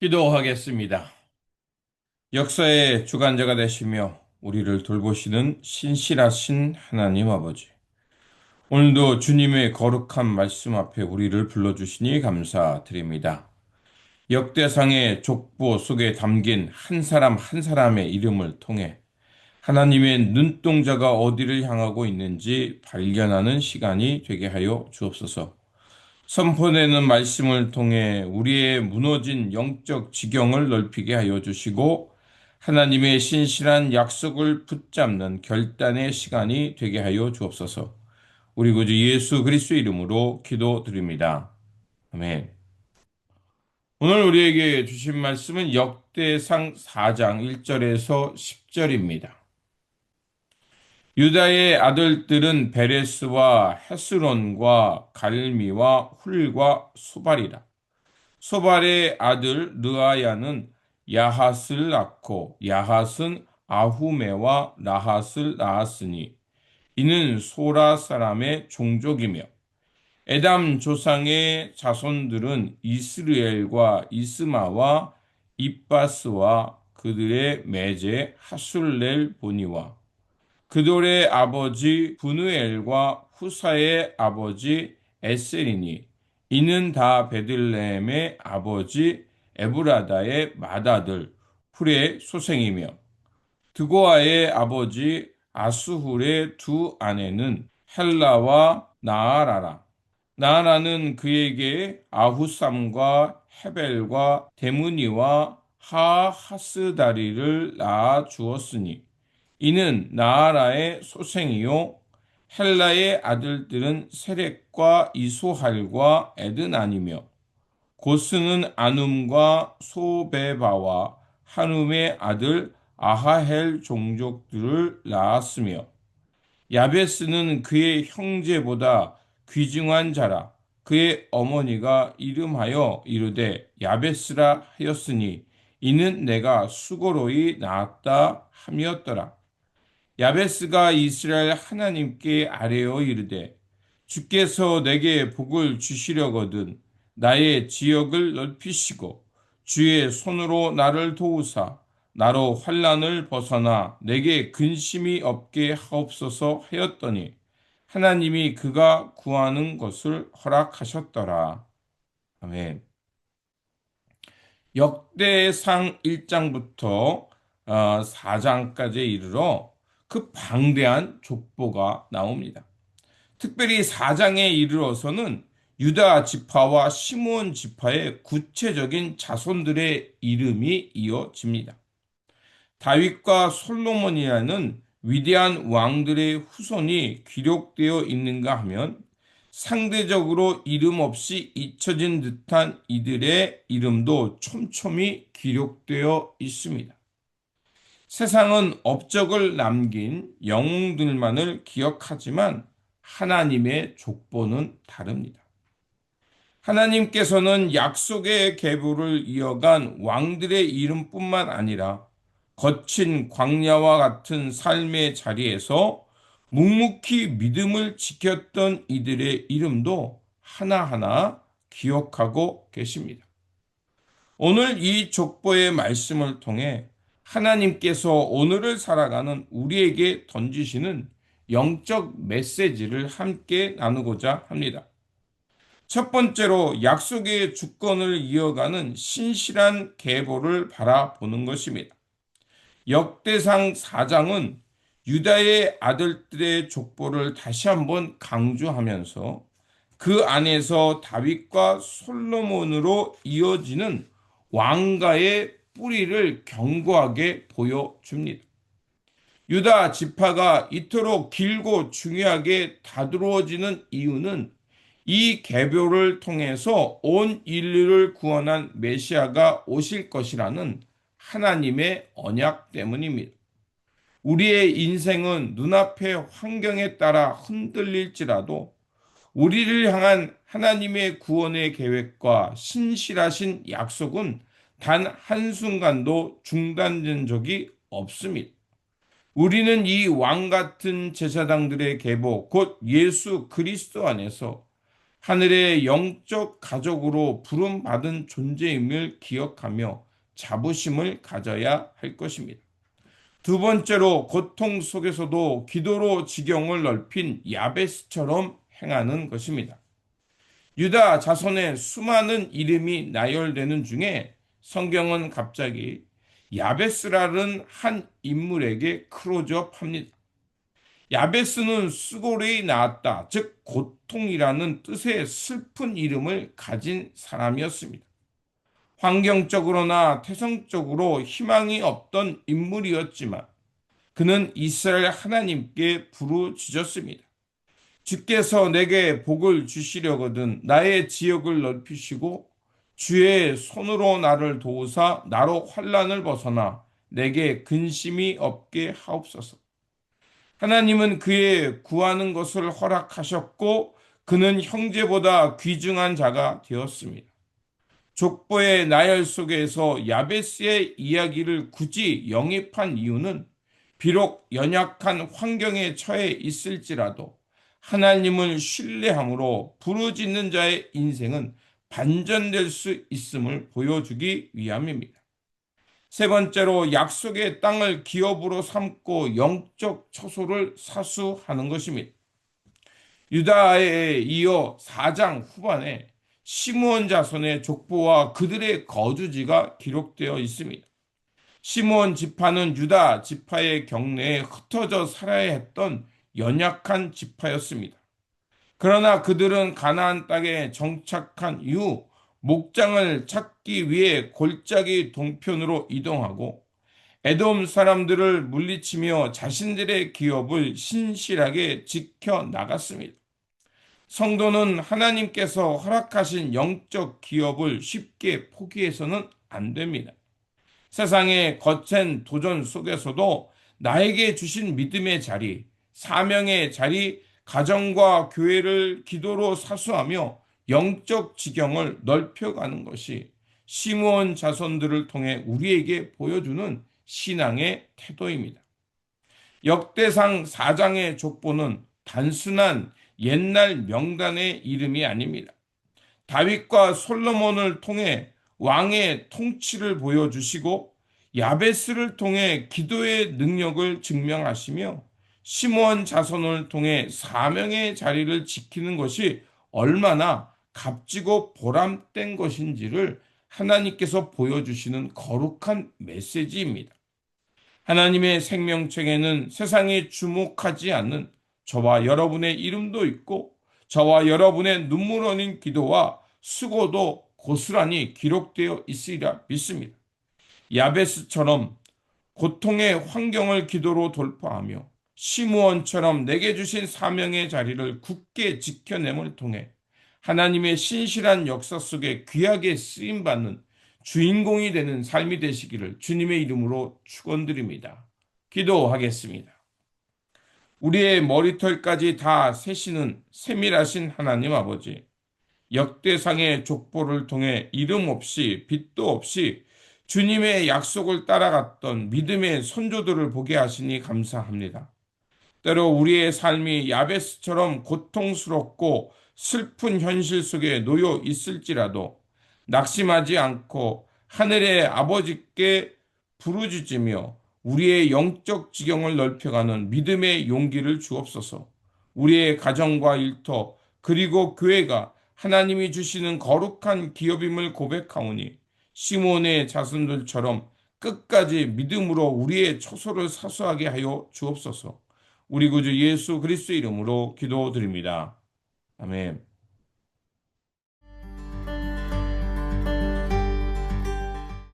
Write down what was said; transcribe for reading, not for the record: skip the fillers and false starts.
기도하겠습니다. 역사의 주관자가 되시며 우리를 돌보시는 신실하신 하나님 아버지. 오늘도 주님의 거룩한 말씀 앞에 우리를 불러주시니 감사드립니다. 역대상의 족보 속에 담긴 한 사람 한 사람의 이름을 통해 하나님의 눈동자가 어디를 향하고 있는지 발견하는 시간이 되게 하여 주옵소서. 선포되는 말씀을 통해 우리의 무너진 영적 지경을 넓히게 하여 주시고 하나님의 신실한 약속을 붙잡는 결단의 시간이 되게 하여 주옵소서. 우리 구주 예수 그리스도 이름으로 기도드립니다. 아멘. 오늘 우리에게 주신 말씀은 역대상 4장 1절에서 10절입니다. 유다의 아들들은 베레스와 헤스론과 갈미와 훌과 소발이라. 소발의 아들 르아야는 야핫을 낳고 야핫은 아후메와 라핫을 낳았으니 이는 소라 사람의 종족이며 에담 조상의 자손들은 이스르엘과 이스마와 입바스와 그들의 매제 하술렐 보니와 그돌의 아버지 분우엘과 후사의 아버지 에셀이니 이는 다 베들레헴의 아버지 에브라다의 맏아들 훌의 소생이며 드고아의 아버지 아수훌의 두 아내는 헬라와 나아라라. 나아라는 그에게 아후삼과 헤벨과 데무니와 하하스다리를 낳아 주었으니 이는 나아라의 소생이요 헬라의 아들들은 세렉과 이소할과 에드나니며 고스는 아눔과 소베바와 한움의 아들 아하헬 종족들을 낳았으며 야베스는 그의 형제보다 귀중한 자라 그의 어머니가 이름하여 이르되 야베스라 하였으니 이는 내가 수고로이 낳았다 함이었더라. 야베스가 이스라엘 하나님께 아뢰어 이르되 주께서 내게 복을 주시려거든 나의 지역을 넓히시고 주의 손으로 나를 도우사 나로 환난을 벗어나 내게 근심이 없게 하옵소서 하였더니 하나님이 그가 구하는 것을 허락하셨더라. 아멘. 역대상 1장부터 4장까지 이르러 그 방대한 족보가 나옵니다. 특별히 4장에 이르러서는 유다 지파와 시므온 지파의 구체적인 자손들의 이름이 이어집니다. 다윗과 솔로몬이라는 위대한 왕들의 후손이 기록되어 있는가 하면 상대적으로 이름 없이 잊혀진 듯한 이들의 이름도 촘촘히 기록되어 있습니다. 세상은 업적을 남긴 영웅들만을 기억하지만 하나님의 족보는 다릅니다. 하나님께서는 약속의 계보를 이어간 왕들의 이름뿐만 아니라 거친 광야와 같은 삶의 자리에서 묵묵히 믿음을 지켰던 이들의 이름도 하나하나 기억하고 계십니다. 오늘 이 족보의 말씀을 통해 하나님께서 오늘을 살아가는 우리에게 던지시는 영적 메시지를 함께 나누고자 합니다. 첫 번째로 약속의 주권을 이어가는 신실한 계보를 바라보는 것입니다. 역대상 4장은 유다의 아들들의 족보를 다시 한번 강조하면서 그 안에서 다윗과 솔로몬으로 이어지는 왕가의 뿌리를 견고하게 보여줍니다. 유다 지파가 이토록 길고 중요하게 다루어지는 이유는 이 계보를 통해서 온 인류를 구원한 메시아가 오실 것이라는 하나님의 언약 때문입니다. 우리의 인생은 눈앞의 환경에 따라 흔들릴지라도 우리를 향한 하나님의 구원의 계획과 신실하신 약속은 단 한순간도 중단된 적이 없습니다. 우리는 이 왕 같은 제사장들의 계보, 곧 예수 그리스도 안에서 하늘의 영적 가족으로 부름받은 존재임을 기억하며 자부심을 가져야 할 것입니다. 두 번째로 고통 속에서도 기도로 지경을 넓힌 야베스처럼 행하는 것입니다. 유다 자손의 수많은 이름이 나열되는 중에 성경은 갑자기 야베스라는 한 인물에게 클로즈업합니다. 야베스는 수고레이 나았다, 즉 고통이라는 뜻의 슬픈 이름을 가진 사람이었습니다. 환경적으로나 태성적으로 희망이 없던 인물이었지만 그는 이스라엘 하나님께 부르짖었습니다. 주께서 내게 복을 주시려거든 나의 지역을 넓히시고 주의 손으로 나를 도우사 나로 환난을 벗어나 내게 근심이 없게 하옵소서. 하나님은 그의 구하는 것을 허락하셨고 그는 형제보다 귀중한 자가 되었습니다. 족보의 나열 속에서 야베스의 이야기를 굳이 영입한 이유는 비록 연약한 환경에 처해 있을지라도 하나님을 신뢰함으로 부르짖는 자의 인생은 반전될 수 있음을 보여주기 위함입니다. 세 번째로 약속의 땅을 기업으로 삼고 영적 처소를 사수하는 것입니다. 유다에 이어 4장 후반에 시므온 자손의 족보와 그들의 거주지가 기록되어 있습니다. 시므온 지파는 유다 지파의 경내에 흩어져 살아야 했던 연약한 지파였습니다. 그러나 그들은 가나안 땅에 정착한 이후 목장을 찾기 위해 골짜기 동편으로 이동하고 에돔 사람들을 물리치며 자신들의 기업을 신실하게 지켜 나갔습니다. 성도는 하나님께서 허락하신 영적 기업을 쉽게 포기해서는 안 됩니다. 세상의 거센 도전 속에서도 나에게 주신 믿음의 자리, 사명의 자리, 가정과 교회를 기도로 사수하며 영적 지경을 넓혀가는 것이 시므온 자손들을 통해 우리에게 보여주는 신앙의 태도입니다. 역대상 4장의 족보는 단순한 옛날 명단의 이름이 아닙니다. 다윗과 솔로몬을 통해 왕의 통치를 보여주시고 야베스를 통해 기도의 능력을 증명하시며 시므온 자손을 통해 사명의 자리를 지키는 것이 얼마나 값지고 보람된 것인지를 하나님께서 보여주시는 거룩한 메시지입니다. 하나님의 생명책에는 세상이 주목하지 않는 저와 여러분의 이름도 있고 저와 여러분의 눈물 흘린 기도와 수고도 고스란히 기록되어 있으리라 믿습니다. 야베스처럼 고통의 환경을 기도로 돌파하며 시므온처럼 내게 주신 사명의 자리를 굳게 지켜냄을 통해 하나님의 신실한 역사 속에 귀하게 쓰임받는 주인공이 되는 삶이 되시기를 주님의 이름으로 축원드립니다. 기도하겠습니다. 우리의 머리털까지 다 세시는 세밀하신 하나님 아버지, 역대상의 족보를 통해 이름 없이 빛도 없이 주님의 약속을 따라갔던 믿음의 선조들을 보게 하시니 감사합니다. 때로 우리의 삶이 야베스처럼 고통스럽고 슬픈 현실 속에 놓여 있을지라도 낙심하지 않고 하늘의 아버지께 부르짖으며 우리의 영적 지경을 넓혀가는 믿음의 용기를 주옵소서. 우리의 가정과 일터 그리고 교회가 하나님이 주시는 거룩한 기업임을 고백하오니 시므온의 자손들처럼 끝까지 믿음으로 우리의 처소를 사수하게 하여 주옵소서. 우리 구주 예수 그리스도의 이름으로 기도드립니다. 아멘.